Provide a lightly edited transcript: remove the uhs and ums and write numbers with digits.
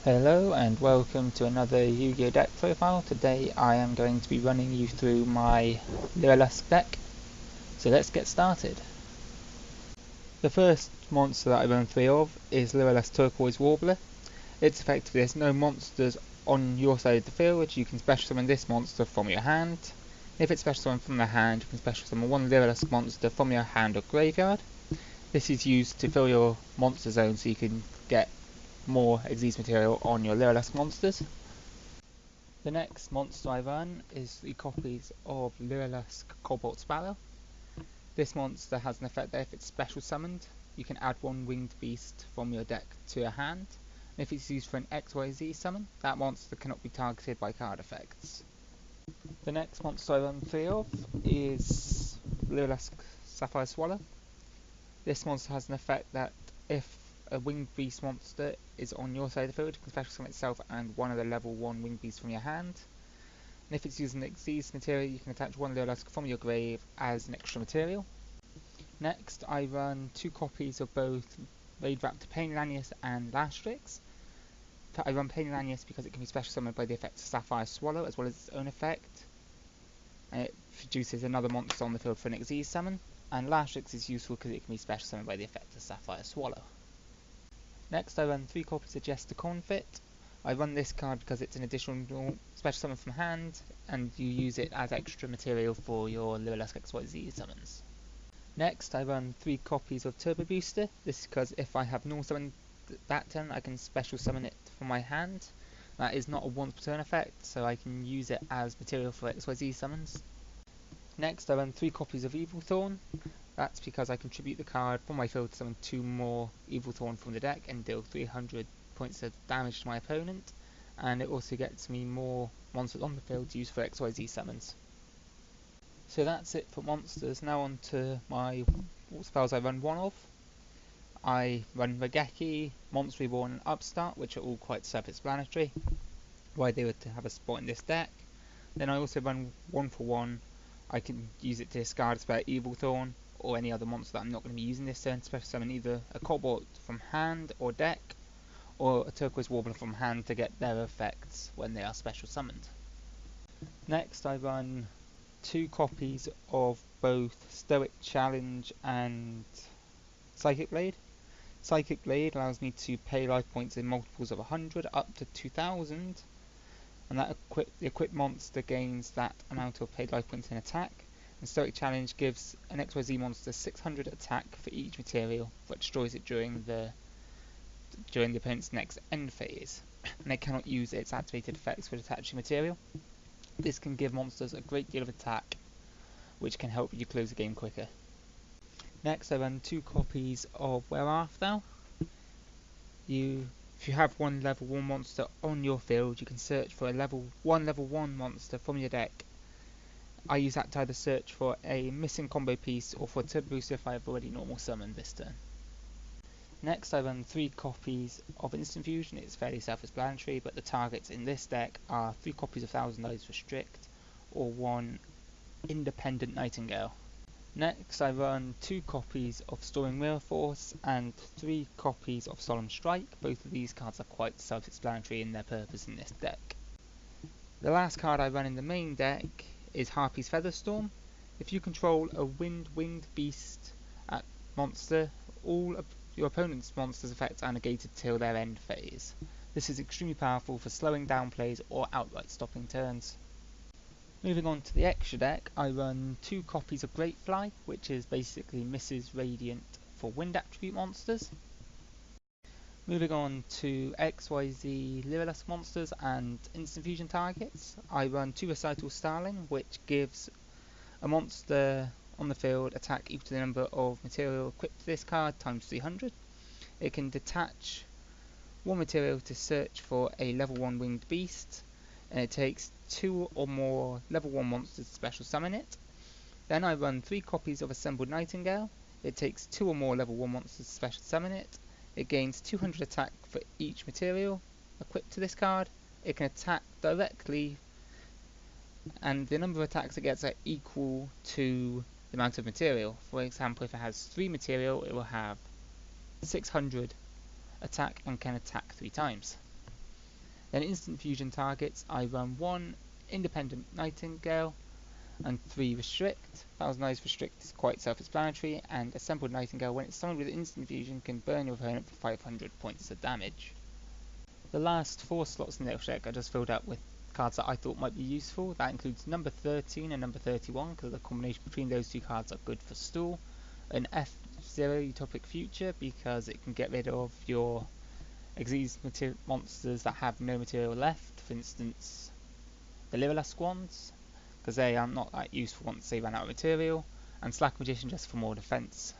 Hello and welcome to another Yu-Gi-Oh deck profile. Today I am going to be running you through my Lyrilusc deck. So let's get started. The first monster that I run 3 of is Lyrilusc Turquoise Warbler. Its effect there's no monsters on your side of the field. You can special summon this monster from your hand. If it's special summoned from the hand, you can special summon one Lyrilusc monster from your hand or graveyard. This is used to fill your monster zone so you can get more Xyz material on your Lyrilusc monsters. The next monster I run is 3 copies of Lyrilusc Cobalt Sparrow. This monster has an effect that if it's special summoned, you can add one winged beast from your deck to your hand. And if it's used for an XYZ summon, that monster cannot be targeted by card effects. The next monster I run 3 of is Lyrilusc Sapphire Swallow. This monster has an effect that if a winged beast monster is on your side of the field, you can special summon itself and one of the level 1 winged beasts from your hand. And if it's using Xyz material, you can attach one Lyrilusc from your grave as an extra material. Next, I run 2 copies of both Raid Raptor Painlanius and Lyrilusc. I run Painlanius because it can be special summoned by the effect of Sapphire Swallow as well as its own effect. And it produces another monster on the field for an Xyz summon. And Lyrilusc is useful because it can be special summoned by the effect of Sapphire Swallow. Next I run 3 copies of Jester Confit. I run this card because it's an additional special summon from hand, and you use it as extra material for your Lyrilusc XYZ summons. Next I run 3 copies of Turbo Booster. This is because if I have normal summon that turn, I can special summon it from my hand. That is not a once per turn effect, so I can use it as material for XYZ summons. Next I run 3 copies of Evil Thorn. That's because I contribute the card from my field to summon 2 more Evil Thorn from the deck and deal 300 points of damage to my opponent, and it also gets me more monsters on the field to use for XYZ summons. So that's it for monsters. Now on to my spells I run 1 of. I run Regeki, Monster Reborn and Upstart, which are all quite self-explanatory why they would have a spot in this deck. Then I also run 1 for 1. I can use it to discard a spell Evil Thorn or any other monster that I'm not going to be using this turn, special summon either a Cobalt from hand or deck, or a Turquoise Warbler from hand to get their effects when they are special summoned. Next I run 2 copies of both Stoic Challenge and Psychic Blade. Psychic Blade allows me to pay life points in multiples of 100 up to 2000, and that the equipped monster gains that amount of paid life points in attack. And Stoic Challenge gives an XYZ monster 600 attack for each material that destroys it during the opponent's next end phase, and it cannot use its activated effects for detaching material. This can give monsters a great deal of attack, which can help you close the game quicker. Next I run 2 copies of Where Art Thou. If you have one level 1 monster on your field, you can search for a level 1 monster from your deck. I use that to either search for a missing combo piece or for a turbo booster if I have already normal summoned this turn. Next I run 3 copies of Instant Fusion. It's fairly self-explanatory, but the targets in this deck are 3 copies of Thousand Eyes Restrict or 1 Independent Nightingale. Next I run 2 copies of Storing Mirror Force and 3 copies of Solemn Strike. Both of these cards are quite self-explanatory in their purpose in this deck. The last card I run in the main deck is Harpy's Featherstorm. If you control a winged beast monster, all of your opponent's monsters' effects are negated till their end phase. This is extremely powerful for slowing down plays or outright stopping turns. Moving on to the extra deck, I run 2 copies of Greatfly, which is basically Mrs. Radiant for wind attribute monsters. Moving on to XYZ Lyrilusc monsters and Instant Fusion targets, I run 2 Recital Starling, which gives a monster on the field attack equal to the number of material equipped to this card times 300. It can detach 1 material to search for a level 1 winged beast, and it takes 2 or more level 1 monsters to special summon it. Then I run 3 copies of Assembled Nightingale. It takes 2 or more level 1 monsters to special summon it. It gains 200 attack for each material equipped to this card. It can attack directly, and the number of attacks it gets are equal to the amount of material. For example, if it has 3 material, it will have 600 attack and can attack 3 times. Then instant fusion targets, I run 1 independent Nightingale and 3 restrict. Thousand Eyes restrict is quite self-explanatory, and assembled Nightingale, when it's summoned with instant fusion, can burn your opponent for 500 points of damage. The last 4 slots in the deck I just filled out with cards that I thought might be useful. That includes number 13 and number 31, because the combination between those two cards are good for stall. An F0 Utopic Future, because it can get rid of your Xyz monsters that have no material left, for instance the Lyrilusc because they are not that useful once they run out of material, and Slack Magician just for more defense.